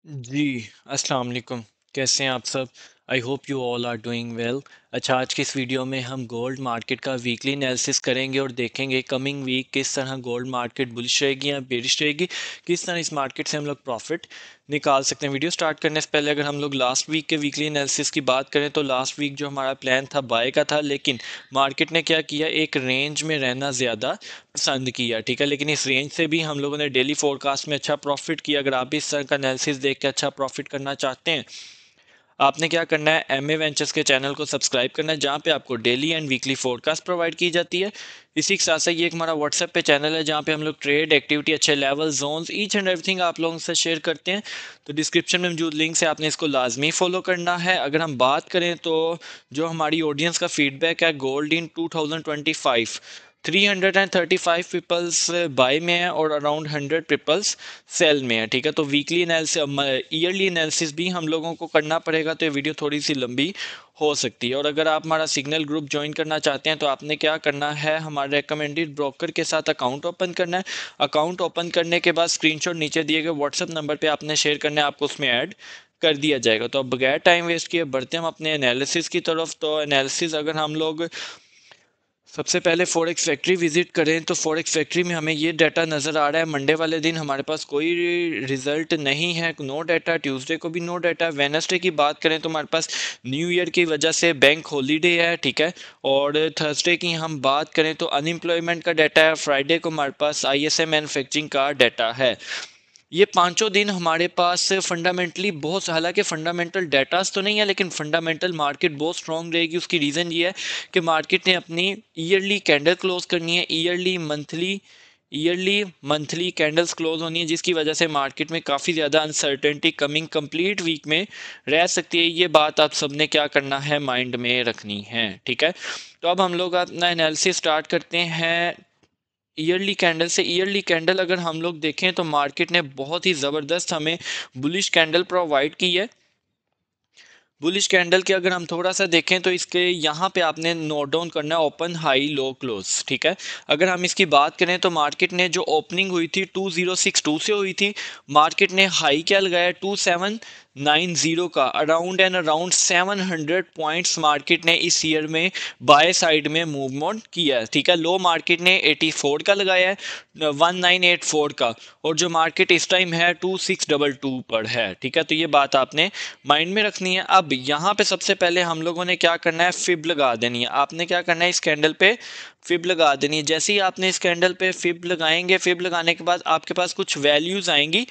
जी, अस्सलाम वालेकुम। कैसे हैं आप सब? I hope you all are doing well. अच्छा, आज की इस वीडियो में हम गोल्ड मार्केट का वीकली एनालिसिस करेंगे और देखेंगे कमिंग वीक किस तरह गोल्ड मार्केट बुलिश रहेगी या बेरिश रहेगी, किस तरह इस मार्केट से हम लोग प्रॉफिट निकाल सकते हैं। वीडियो स्टार्ट करने से पहले अगर हम लोग लास्ट वीक के वीकली एनालिसिस की बात करें तो लास्ट वीक जो हमारा प्लान था बाय का था, लेकिन मार्केट ने क्या किया, एक रेंज में रहना ज़्यादा पसंद किया। ठीक है, लेकिन इस रेंज से भी हम लोगों ने डेली फोरकास्ट में अच्छा प्रॉफिट किया। अगर आप भी इस तरह का एनालिसिस देख के अच्छा प्रॉफिट करना चाहते हैं, आपने क्या करना है, एम ए वेंचर्स के चैनल को सब्सक्राइब करना है, जहाँ पे आपको daily and weekly forecast provide की जाती है। इसी के साथ साथ ये एक हमारा व्हाट्सएप पे चैनल है, जहाँ पे हम लोग ट्रेड एक्टिविटी, अच्छे level, zones, each and everything आप लोगों से शेयर करते हैं। तो डिस्क्रिप्शन में मौजूद लिंक से आपने इसको लाजमी फॉलो करना है। अगर हम बात करें तो जो हमारी ऑडियंस का फीडबैक है, गोल्ड इन 2025 335 पीपल्स बाय में है और अराउंड 100 पीपल्स सेल में है। ठीक है, तो वीकली एनालिसिस, ईयरली एनालिसिस भी हम लोगों को करना पड़ेगा, तो ये वीडियो थोड़ी सी लंबी हो सकती है। और अगर आप हमारा सिग्नल ग्रुप ज्वाइन करना चाहते हैं तो आपने क्या करना है, हमारे रेकमेंडेड ब्रोकर के साथ अकाउंट ओपन करना है। अकाउंट ओपन करने के बाद स्क्रीनशॉट नीचे दिए गए व्हाट्सएप नंबर पे आपने शेयर करना है, आपको उसमें ऐड कर दिया जाएगा। तो अब बगैर टाइम वेस्ट किए बढ़ते हम अपने एनालिसिस की तरफ। तो एनालिसिस अगर हम लोग सबसे पहले फॉरेक्स फैक्ट्री विजिट करें तो फॉरेक्स फैक्ट्री में हमें ये डाटा नज़र आ रहा है, मंडे वाले दिन हमारे पास कोई रिजल्ट नहीं है, नो डाटा। ट्यूसडे को भी नो डाटा। वेनसडे की बात करें तो हमारे पास न्यू ईयर की वजह से बैंक हॉलीडे है। ठीक है, और थर्सडे की हम बात करें तो अनएम्प्लॉयमेंट का डाटा है। फ्राइडे को हमारे पास आईएसएम मैन्युफैक्चरिंग का डाटा है। ये पांचों दिन हमारे पास फंडामेंटली बहुत, हालांकि फंडामेंटल डेटास तो नहीं है, लेकिन फंडामेंटल मार्केट बहुत स्ट्रांग रहेगी। उसकी रीज़न ये है कि मार्केट ने अपनी ईयरली कैंडल क्लोज करनी है, ईयरली मंथली कैंडल्स क्लोज होनी है, जिसकी वजह से मार्केट में काफ़ी ज़्यादा अनसर्टेनिटी कमिंग कंप्लीट वीक में रह सकती है। ये बात आप सबने क्या करना है, माइंड में रखनी है। ठीक है, तो अब हम लोग अपना एनालिसिस स्टार्ट करते हैं ईयरली कैंडल से। ईयरली कैंडल अगर हम लोग देखें तो मार्केट ने बहुत ही ज़बरदस्त हमें बुलिश कैंडल प्रोवाइड की है। बुलिश कैंडल के अगर हम थोड़ा सा देखें तो इसके यहाँ पे आपने नोट डाउन करना है, ओपन, हाई, लो, क्लोज। ठीक है, अगर हम इसकी बात करें तो मार्केट ने जो ओपनिंग हुई थी 2062 से हुई थी। मार्केट ने हाई क्या लगाया, 2790 का। अराउंड 700 पॉइंट्स मार्केट ने इस ईयर में बाय साइड में मूवमेंट किया है। ठीक है, लो मार्केट ने 84 का लगाया है, 1984 का। और जो मार्केट इस टाइम है 2622 पर है। ठीक है, तो ये बात आपने माइंड में रखनी है। अब यहाँ पे सबसे पहले हम लोगों ने क्या करना है, फिब लगा देनी है। आपने क्या करना है, इस कैंडल पे फिब लगा देनी है। जैसे ही आपने इस कैंडल पे फिब लगाएंगे, फिब लगाने के बाद आपके पास कुछ वैल्यूज आएंगी।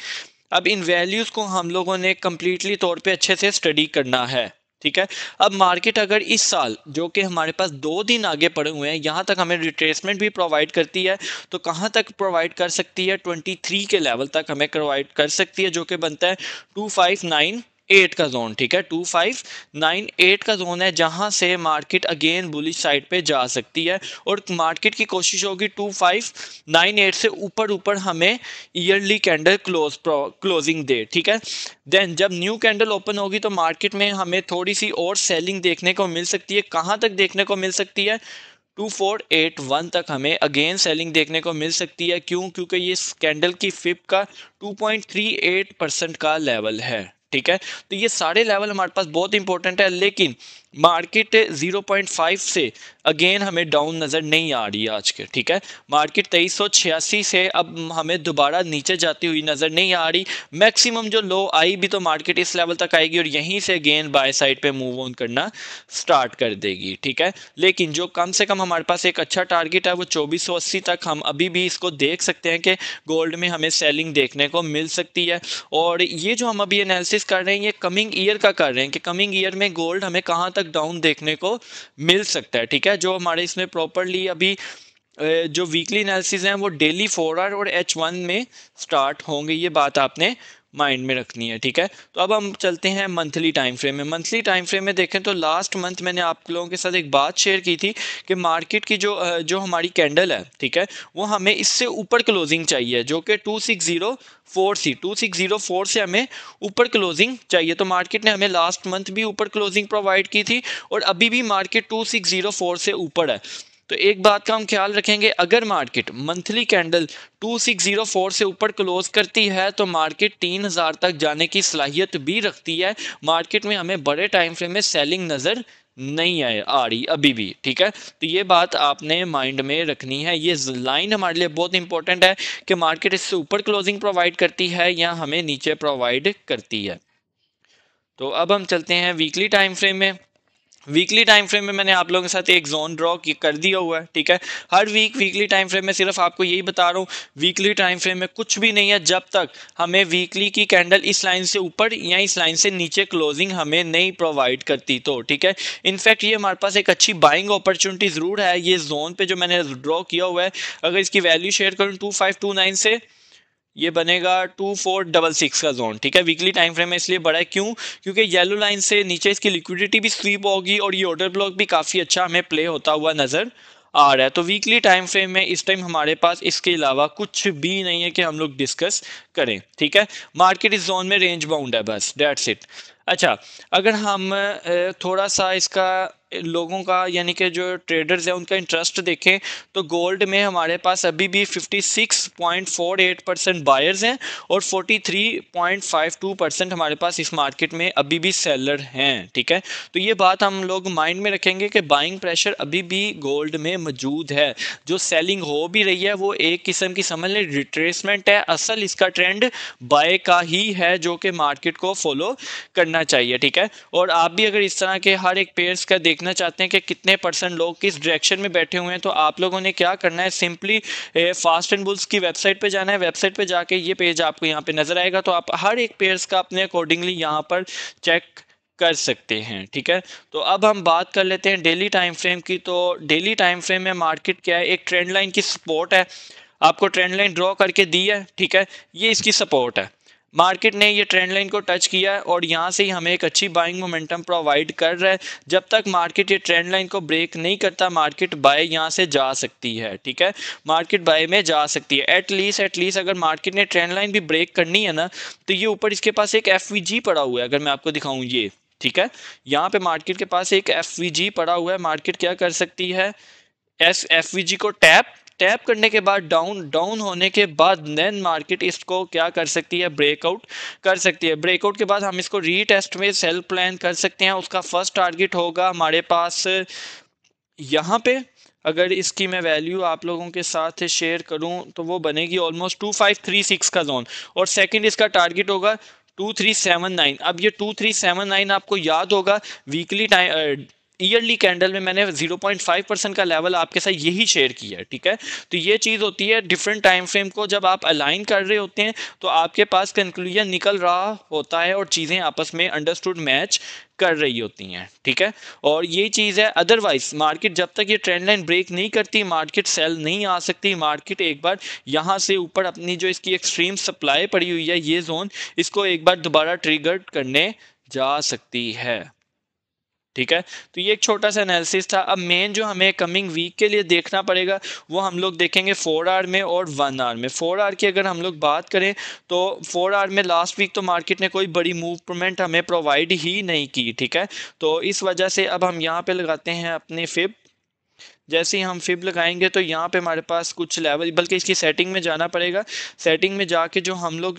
अब इन वैल्यूज को हम लोगों ने कंप्लीटली तौर पे अच्छे से स्टडी करना है। ठीक है, अब मार्केट अगर इस साल, जो कि हमारे पास 2 दिन आगे पड़े हुए हैं, यहाँ तक हमें रिट्रेसमेंट भी प्रोवाइड करती है, तो कहाँ तक प्रोवाइड कर सकती है, 23 के लेवल तक हमें प्रोवाइड कर सकती है, जो कि बनता है 2598 का जोन। ठीक है, 2598 का जोन है, जहां से मार्केट अगेन बुलिश साइड पे जा सकती है। और मार्केट की कोशिश होगी 2598 से ऊपर ऊपर हमें ईयरली कैंडल क्लोजिंग दे। ठीक है, देन जब न्यू कैंडल ओपन होगी तो मार्केट में हमें थोड़ी सी और सेलिंग देखने को मिल सकती है। कहां तक देखने को मिल सकती है, 2481 तक हमें अगेन सेलिंग देखने को मिल सकती है। क्यों? क्योंकि ये कैंडल की फिप का 2.38% का लेवल है। ठीक है, तो ये सारे लेवल हमारे पास बहुत इंपॉर्टेंट है, लेकिन मार्केट 0.5 से अगेन हमें डाउन नज़र नहीं आ रही है आज के। ठीक है, मार्केट 2386 से अब हमें दोबारा नीचे जाती हुई नज़र नहीं आ रही। मैक्सिमम जो लो आई भी तो मार्केट इस लेवल तक आएगी और यहीं से अगेन बाय साइड पे मूव ऑन करना स्टार्ट कर देगी। ठीक है, लेकिन जो कम से कम हमारे पास एक अच्छा टारगेट है वो 2480 तक, हम अभी भी इसको देख सकते हैं कि गोल्ड में हमें सेलिंग देखने को मिल सकती है। और ये जो हम अभी एनालिसिस कर रहे हैं ये कमिंग ईयर का कर रहे हैं कि कमिंग ईयर में गोल्ड हमें कहाँ तक डाउन देखने को मिल सकता है। ठीक है, जो हमारे इसमें प्रॉपरली अभी जो वीकली एनालिसिस हैं वो डेली 4 आवर और H1 में स्टार्ट होंगे। ये बात आपने माइंड में रखनी है। ठीक है, तो अब हम चलते हैं मंथली टाइम फ्रेम में। मंथली टाइम फ्रेम में देखें तो लास्ट मंथ मैंने आप लोगों के साथ एक बात शेयर की थी कि मार्केट की जो हमारी कैंडल है, ठीक है, वो हमें इससे ऊपर क्लोजिंग चाहिए, जो कि 2604 से हमें ऊपर क्लोजिंग चाहिए। तो मार्केट ने हमें लास्ट मंथ भी ऊपर क्लोजिंग प्रोवाइड की थी और अभी भी मार्केट 2604 से ऊपर है। तो एक बात का हम ख्याल रखेंगे, अगर मार्केट मंथली कैंडल 2604 से ऊपर क्लोज करती है तो मार्केट 3000 तक जाने की सलाहियत भी रखती है। मार्केट में हमें बड़े टाइम फ्रेम में सेलिंग नज़र नहीं आ रही अभी भी, ठीक है। तो ये बात आपने माइंड में रखनी है, ये लाइन हमारे लिए बहुत इंपॉर्टेंट है कि मार्केट इससे ऊपर क्लोजिंग प्रोवाइड करती है या हमें नीचे प्रोवाइड करती है। तो अब हम चलते हैं वीकली टाइम फ्रेम में। वीकली टाइम फ्रेम में मैंने आप लोगों के साथ एक जोन ड्रॉ कर दिया हुआ है, ठीक है। हर वीकली टाइम फ्रेम में सिर्फ आपको यही बता रहा हूँ, वीकली टाइम फ्रेम में कुछ भी नहीं है जब तक हमें वीकली की कैंडल इस लाइन से ऊपर या इस लाइन से नीचे क्लोजिंग हमें नहीं प्रोवाइड करती, तो ठीक है। इनफैक्ट ये हमारे पास एक अच्छी बाइंग अपॉर्चुनिटी ज़रूर है, ये जोन पे जो मैंने ड्रॉ किया हुआ है। अगर इसकी वैल्यू शेयर करूँ 2529 से, ये बनेगा 2466 का जोन, ठीक है। वीकली टाइम फ्रेम में इसलिए बड़ा है, क्यों? क्योंकि येलो लाइन से नीचे इसकी लिक्विडिटी भी स्वीप होगी और ये ऑर्डर ब्लॉक भी काफ़ी अच्छा हमें प्ले होता हुआ नज़र आ रहा है। तो वीकली टाइम फ्रेम में इस टाइम हमारे पास इसके अलावा कुछ भी नहीं है कि हम लोग डिस्कस करें, ठीक है। मार्केट इस जोन में रेंज बाउंड है, बस दैट्स इट। अच्छा, अगर हम थोड़ा सा इसका लोगों का यानी कि जो ट्रेडर्स हैं उनका इंटरेस्ट देखें, तो गोल्ड में हमारे पास अभी भी 56.48% बायर्स हैं और 43.52% हमारे पास इस मार्केट में अभी भी सेलर हैं, ठीक है। तो ये बात हम लोग माइंड में रखेंगे कि बाइंग प्रेशर अभी भी गोल्ड में मौजूद है। जो सेलिंग हो भी रही है वो एक किस्म की समझ लें रिट्रेसमेंट है, असल इसका ट्रेंड बाय का ही है जो कि मार्केट को फॉलो करना चाहिए, ठीक है। और आप भी अगर इस तरह के हर एक पेयर्स का देखना चाहते हैं कि कितने परसेंट लोग किस डायरेक्शन में बैठे हुए हैं, तो आप लोगों ने क्या करना है, सिंपली फास्ट एंड बुल्स की वेबसाइट पे जाना है। वेबसाइट पे जाके ये पेज आपको यहाँ पे नजर आएगा, तो आप हर एक पेयर्स का अपने अकॉर्डिंगली यहाँ पर चेक कर सकते हैं, ठीक है। तो अब हम बात कर लेते हैं डेली टाइम फ्रेम की। तो डेली टाइम फ्रेम में मार्केट क्या है, एक ट्रेंड लाइन की सपोर्ट है, आपको ट्रेंड लाइन ड्रॉ करके दी है, ठीक है। ये इसकी सपोर्ट है, मार्केट ने ये ट्रेंड लाइन को टच किया है और यहाँ से ही हमें एक अच्छी बाइंग मोमेंटम प्रोवाइड कर रहा है। जब तक मार्केट ये ट्रेंड लाइन को ब्रेक नहीं करता, मार्केट बाय यहाँ से जा सकती है, ठीक है। मार्केट बाय में जा सकती है एटलीस्ट अगर मार्केट ने ट्रेंड लाइन भी ब्रेक करनी है ना, तो ये ऊपर इसके पास एक एफवीजी पड़ा हुआ है, अगर मैं आपको दिखाऊं ये, ठीक है। यहाँ पे मार्केट के पास एक एफवीजी पड़ा हुआ है। मार्केट क्या कर सकती है, एस एफवीजी को टैप टैप करने के बाद डाउन डाउन होने के बाद देन मार्केट इसको क्या कर सकती है, ब्रेकआउट कर सकती है। ब्रेकआउट के बाद हम इसको रीटेस्ट में सेल प्लान कर सकते हैं। उसका फर्स्ट टारगेट होगा हमारे पास यहाँ पे, अगर इसकी मैं वैल्यू आप लोगों के साथ शेयर करूं तो वो बनेगी ऑलमोस्ट 2536 का जोन, और सेकंड इसका टारगेट होगा 2379। अब ये 2379 आपको याद होगा वीकली टाइम ईयरली कैंडल में मैंने 0.5% का लेवल आपके साथ यही शेयर किया है, ठीक है। तो ये चीज़ होती है डिफरेंट टाइम फ्रेम को जब आप अलाइन कर रहे होते हैं तो आपके पास कंक्लूजन निकल रहा होता है और चीज़ें आपस में अंडरस्टूड मैच कर रही होती हैं, ठीक है। और ये चीज़ है, अदरवाइज मार्केट जब तक ये ट्रेंड लाइन ब्रेक नहीं करती मार्केट सेल नहीं आ सकती। मार्केट एक बार यहाँ से ऊपर अपनी जो इसकी एक्सट्रीम सप्लाई पड़ी हुई है ये जोन, इसको एक बार दोबारा ट्रिगर करने जा सकती है, ठीक है। तो ये एक छोटा सा एनालिसिस था। अब मेन जो हमें कमिंग वीक के लिए देखना पड़ेगा वो हम लोग देखेंगे 4 आवर में और 1 आवर में। 4 आवर की अगर हम लोग बात करें तो 4 आवर में लास्ट वीक तो मार्केट ने कोई बड़ी मूवमेंट हमें प्रोवाइड ही नहीं की, ठीक है। तो इस वजह से अब हम यहाँ पे लगाते हैं अपने फिब। जैसे ही हम फिब लगाएंगे तो यहाँ पे हमारे पास कुछ लेवल, बल्कि इसकी सेटिंग में जाना पड़ेगा। सेटिंग में जाके जो हम लोग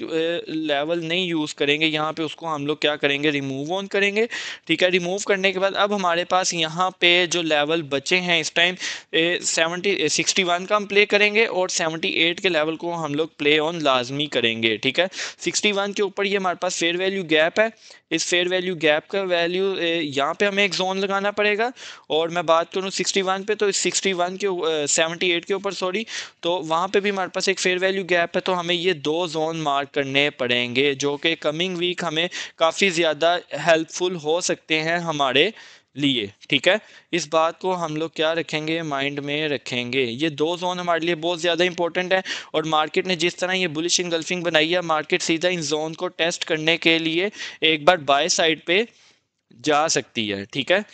लेवल नहीं यूज़ करेंगे यहाँ पे उसको हम लोग क्या करेंगे, रिमूव ऑन करेंगे, ठीक है। रिमूव करने के बाद अब हमारे पास यहाँ पे जो लेवल बचे हैं इस टाइम 61 का हम प्ले करेंगे और 78 के लेवल को हम लोग प्ले ऑन लाजमी करेंगे, ठीक है। 61 के ऊपर ये हमारे पास फेयर वैल्यू गैप है, इस फेयर वैल्यू गैप का वैल्यू यहाँ पे हमें एक जोन लगाना पड़ेगा। और मैं बात करूँ 61 पे तो 61 के 78 के ऊपर सॉरी, तो वहाँ पे भी हमारे पास एक फेयर वैल्यू गैप है। तो हमें ये दो जोन मार्क करने पड़ेंगे जो कि कमिंग वीक हमें काफ़ी ज़्यादा हेल्पफुल हो सकते हैं हमारे लिए, ठीक है। इस बात को हम लोग क्या रखेंगे, माइंड में रखेंगे। ये दो जोन हमारे लिए बहुत ज़्यादा इंपॉर्टेंट है और मार्केट ने जिस तरह ये बुलिश इंगल्फिंग बनाई है, मार्केट सीधा इन जोन को टेस्ट करने के लिए एक बार बाय साइड पे जा सकती है, ठीक है।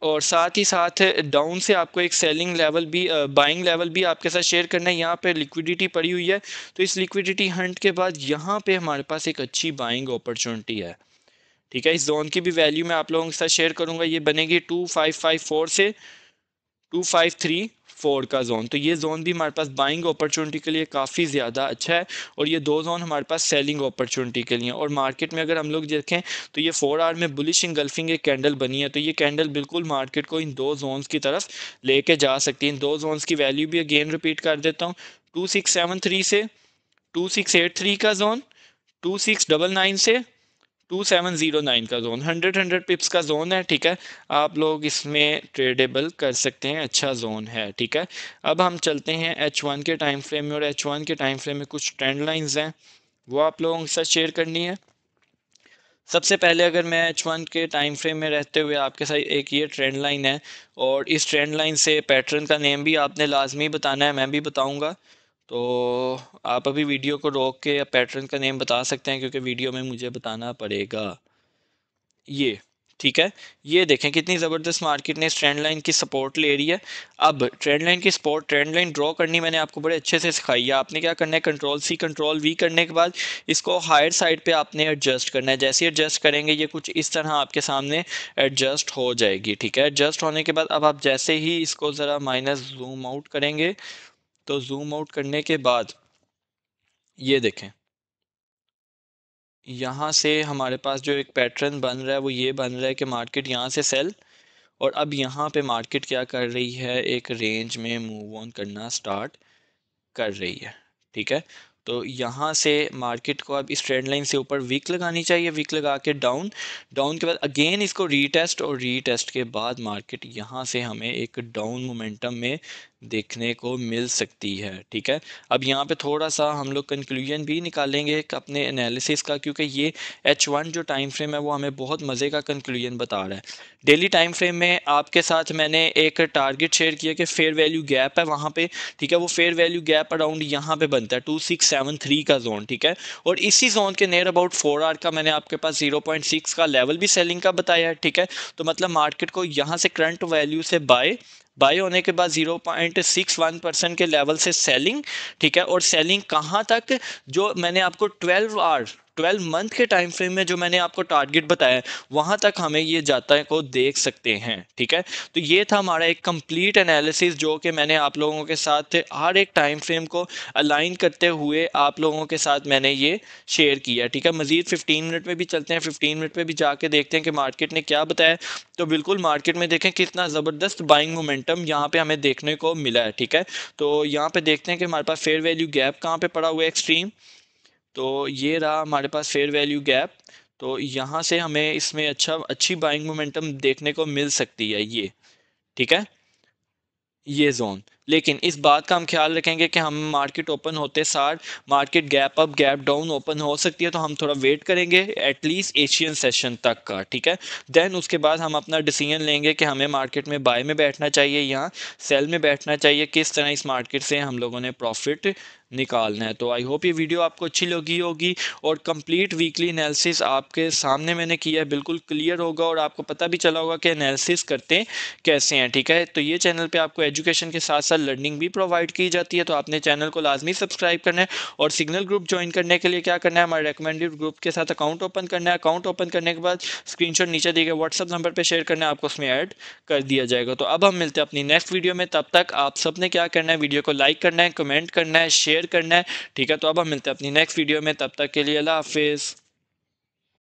और साथ ही साथ डाउन से आपको एक सेलिंग लेवल भी बाइंग लेवल भी आपके साथ शेयर करना है। यहाँ पे लिक्विडिटी पड़ी हुई है, तो इस लिक्विडिटी हंट के बाद यहाँ पे हमारे पास एक अच्छी बाइंग अपॉर्चुनिटी है, ठीक है। इस जोन की भी वैल्यू मैं आप लोगों के साथ शेयर करूंगा, ये बनेगी 2554 से 2534 का जोन। तो ये जोन भी हमारे पास बाइंग अपॉर्चुनिटी के लिए काफ़ी ज़्यादा अच्छा है, और ये दो जोन हमारे पास सेलिंग अपॉर्चुनिटी के लिए। और मार्केट में अगर हम लोग देखें तो ये 4 आवर में बुलिश इंगल्फिंग एक कैंडल बनी है, तो ये कैंडल बिल्कुल मार्केट को इन दो जोन्स की तरफ लेके जा सकती है। इन दो जोन्स की वैल्यू भी अगेन रिपीट कर देता हूँ, 2673 से 2683 का जोन, 2699 से 2709 का जोन, 100 पिप्स का जोन है। ठीक है, आप लोग इसमें ट्रेडेबल कर सकते हैं, अच्छा जोन है। ठीक है, अब हम चलते हैं H1 के टाइम फ्रेम में, और H1 के टाइम फ्रेम में कुछ ट्रेंड लाइंस हैं, वो आप लोगों के साथ शेयर करनी है। सबसे पहले अगर मैं H1 के टाइम फ्रेम में रहते हुए आपके साथ एक ये ट्रेंड लाइन है, और इस ट्रेंड लाइन से पैटर्न का नेम भी आपने लाजमी बताना है, मैं भी बताऊंगा। तो आप अभी वीडियो को रोक के या पैटर्न का नेम बता सकते हैं, क्योंकि वीडियो में मुझे बताना पड़ेगा। ये ठीक है, ये देखें कितनी ज़बरदस्त मार्केट ने इस ट्रेंड लाइन की सपोर्ट ले रही है। अब ट्रेंड लाइन की सपोर्ट, ट्रेंड लाइन ड्रॉ करनी मैंने आपको बड़े अच्छे से सिखाई है। आपने क्या करना है, कंट्रोल सी कंट्रोल वी करने के बाद इसको हायर साइड पे आपने एडजस्ट करना है। जैसे एडजस्ट करेंगे ये कुछ इस तरह आपके सामने एडजस्ट हो जाएगी। ठीक है, एडजस्ट होने के बाद अब आप जैसे ही इसको ज़रा माइनस जूम आउट करेंगे, तो जूम आउट करने के बाद ये देखें, यहाँ से हमारे पास जो एक पैटर्न बन रहा है वो ये बन रहा है कि मार्केट यहाँ से सेल, और अब यहाँ पे मार्केट क्या कर रही है, एक रेंज में मूव ऑन करना स्टार्ट कर रही है। ठीक है, तो यहाँ से मार्केट को अब इस ट्रेंड लाइन से ऊपर वीक लगानी चाहिए, वीक लगा के डाउन, डाउन के बाद अगेन इसको रीटेस्ट, और रीटेस्ट के बाद मार्केट यहाँ से हमें एक डाउन मोमेंटम में देखने को मिल सकती है। ठीक है, अब यहाँ पे थोड़ा सा हम लोग कंक्लूजन भी निकालेंगे अपने एनालिसिस का, क्योंकि ये H1 जो टाइम फ्रेम है वो हमें बहुत मज़े का कंक्लूजन बता रहा है। डेली टाइम फ्रेम में आपके साथ मैंने एक टारगेट शेयर किया कि फेयर वैल्यू गैप है वहाँ पे। ठीक है, वो फेयर वैल्यू गैप अराउंड यहाँ पे बनता है 2673 का जोन। ठीक है, और इसी जोन के नियर अबाउट 4 आवर का मैंने आपके पास 0.6 का लेवल भी सेलिंग का बताया है। ठीक है, तो मतलब मार्केट को यहाँ से करंट वैल्यू से बाय होने के बाद 0.61% के लेवल से सेलिंग। ठीक है, और सेलिंग कहाँ तक, जो मैंने आपको 12 मंथ के टाइम फ्रेम में जो मैंने आपको टारगेट बताया वहां तक हमें ये जाता है को देख सकते हैं। ठीक है, तो ये था हमारा एक कंप्लीट एनालिसिस, जो कि मैंने आप लोगों के साथ हर एक टाइम फ्रेम को अलाइन करते हुए आप लोगों के साथ मैंने ये शेयर किया। ठीक है, मजीद 15 मिनट में भी चलते हैं, 15 मिनट में भी जाके देखते हैं कि मार्केट ने क्या बताया। तो बिल्कुल मार्केट में देखें कितना ज़बरदस्त बाइंग मोमेंटम यहाँ पे हमें देखने को मिला है। ठीक है, तो यहाँ पे देखते हैं कि हमारे पास फेयर वैल्यू गैप कहाँ पे पड़ा हुआ है, एक्सट्रीम। तो ये रहा हमारे पास फेयर वैल्यू गैप, तो यहाँ से हमें इसमें अच्छी बाइंग मोमेंटम देखने को मिल सकती है ये। ठीक है, ये जोन, लेकिन इस बात का हम ख्याल रखेंगे कि हम मार्केट ओपन होते सार market gap up gap down open हो सकती है, तो हम थोड़ा वेट करेंगे एटलीस्ट एशियन सेशन तक का। ठीक है, देन उसके बाद हम अपना डिसीजन लेंगे कि हमें मार्केट में बाय में बैठना चाहिए या सेल में बैठना चाहिए, किस तरह इस मार्केट से हम लोगों ने प्रॉफिट निकालना है। तो आई होप ये वीडियो आपको अच्छी लगी होगी, और कंप्लीट वीकली एनालिसिस आपके सामने मैंने किया है, बिल्कुल क्लियर होगा, और आपको पता भी चला होगा कि एनालिसिस करते कैसे हैं। ठीक है, तो ये चैनल पे आपको एजुकेशन के साथ साथ लर्निंग भी प्रोवाइड की जाती है, तो आपने चैनल को लाजमी सब्सक्राइब करना है, और सिग्नल ग्रुप ज्वाइन करने के लिए क्या करना है, हमारे रिकमेंडेड ग्रुप के साथ अकाउंट ओपन करना है। अकाउंट ओपन करने के बाद स्क्रीनशॉट नीचे दिए गए व्हाट्सअप नंबर पर शेयर करना है, आपको उसमें ऐड कर दिया जाएगा। तो अब हम मिलते हैं अपनी नेक्स्ट वीडियो में, तब तक आप सब ने क्या करना है, वीडियो को लाइक करना है, कमेंट करना है, शेयर करना है। ठीक है, तो अब हम मिलते हैं अपनी नेक्स्ट वीडियो में, तब तक के लिए अल्लाह हाफिज़।